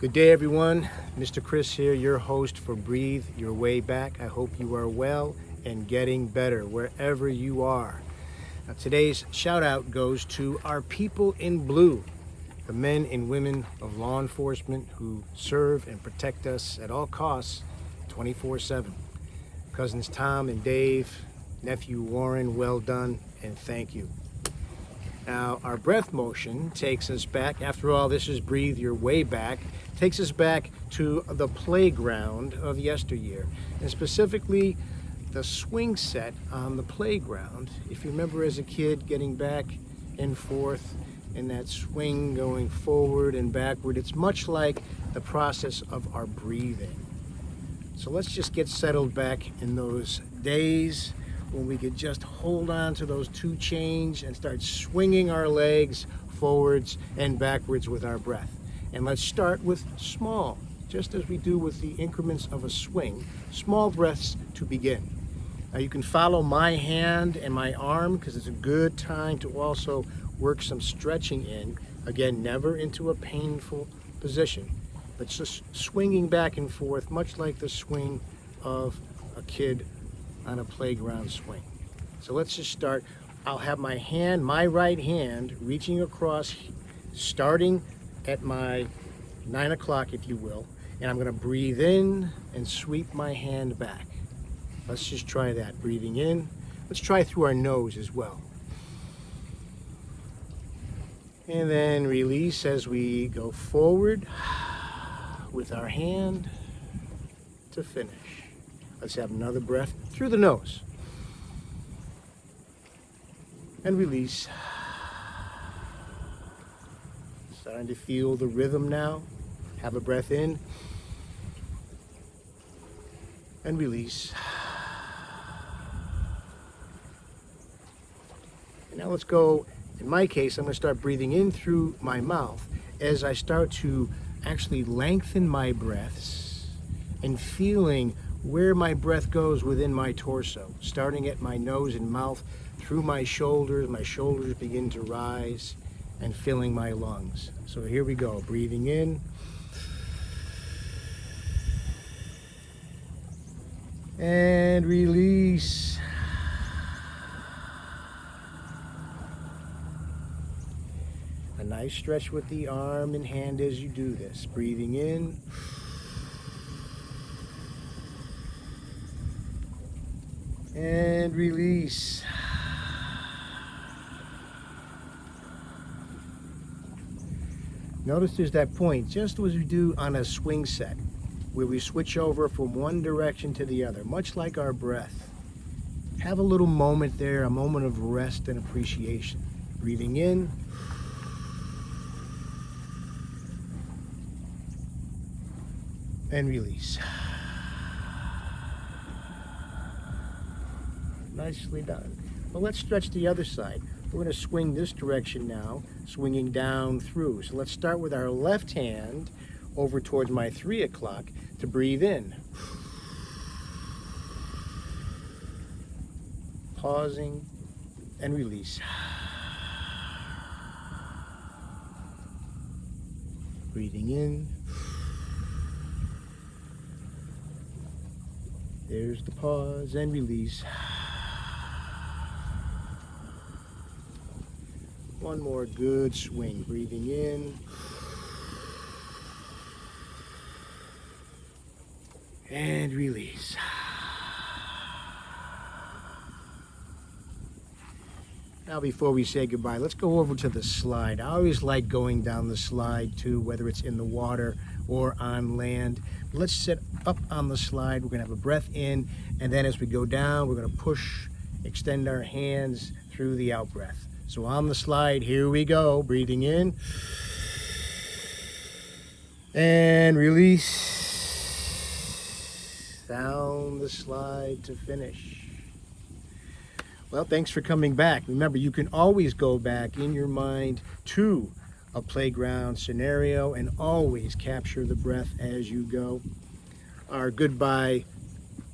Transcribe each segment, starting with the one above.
Good day, everyone. Mr. Chris here, your host for Breathe Your Way Back. I hope you are well and getting better wherever you are. Now, today's shout out goes to our people in blue, the men and women of law enforcement who serve and protect us at all costs 24/7. Cousins Tom and Dave, nephew Warren, well done and thank you. Now, our breath motion takes us back. After all, this is Breathe Your Way Back. Takes us back to the playground of yesteryear, and specifically the swing set on the playground. If you remember as a kid getting back and forth in that swing, going forward and backward, it's much like the process of our breathing. So let's just get settled back in those days when we could just hold on to those two chains and start swinging our legs forwards and backwards with our breath. And let's start with small, just as we do with the increments of a swing, small breaths to begin. Now you can follow my hand and my arm because it's a good time to also work some stretching in. Again, never into a painful position, but just swinging back and forth, much like the swing of a kid on a playground swing. So let's just start. I'll have my hand, my right hand, reaching across, starting at my 9 o'clock, if you will, and I'm going to breathe in and sweep my hand back. Let's just try that. Breathing in. Let's try through our nose as well. And then release as we go forward with our hand to finish. Let's have another breath through the nose. And release. Starting to feel the rhythm now. Have a breath in. And release. And now let's go, in my case, I'm going to start breathing in through my mouth as I start to actually lengthen my breaths and feeling where my breath goes within my torso, starting at my nose and mouth, through my shoulders begin to rise, and filling my lungs. So here we go, breathing in. And release. A nice stretch with the arm and hand as you do this. Breathing in. And release. Notice there's that point, just as we do on a swing set, where we switch over from one direction to the other, much like our breath. Have a little moment there, a moment of rest and appreciation. Breathing in. And release. Nicely done. Well, let's stretch the other side. We're going to swing this direction now, swinging down through. So let's start with our left hand over towards my 3 o'clock to breathe in. Pausing and release. Breathing in. There's the pause and release. One more good swing. Breathing in. And release. Now before we say goodbye, let's go over to the slide. I always like going down the slide too, whether it's in the water or on land. Let's sit up on the slide. We're going to have a breath in, and then as we go down, we're going to push, extend our hands through the out breath. So on the slide, here we go. Breathing in. And release. Down the slide to finish. Well, thanks for coming back. Remember, you can always go back in your mind to a playground scenario and always capture the breath as you go. Our goodbye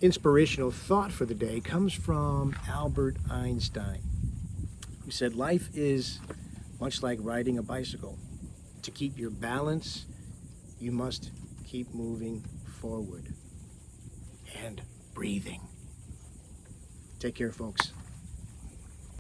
inspirational thought for the day comes from Albert Einstein. He said, life is much like riding a bicycle. To keep your balance You must keep moving forward and breathing. Take care, folks.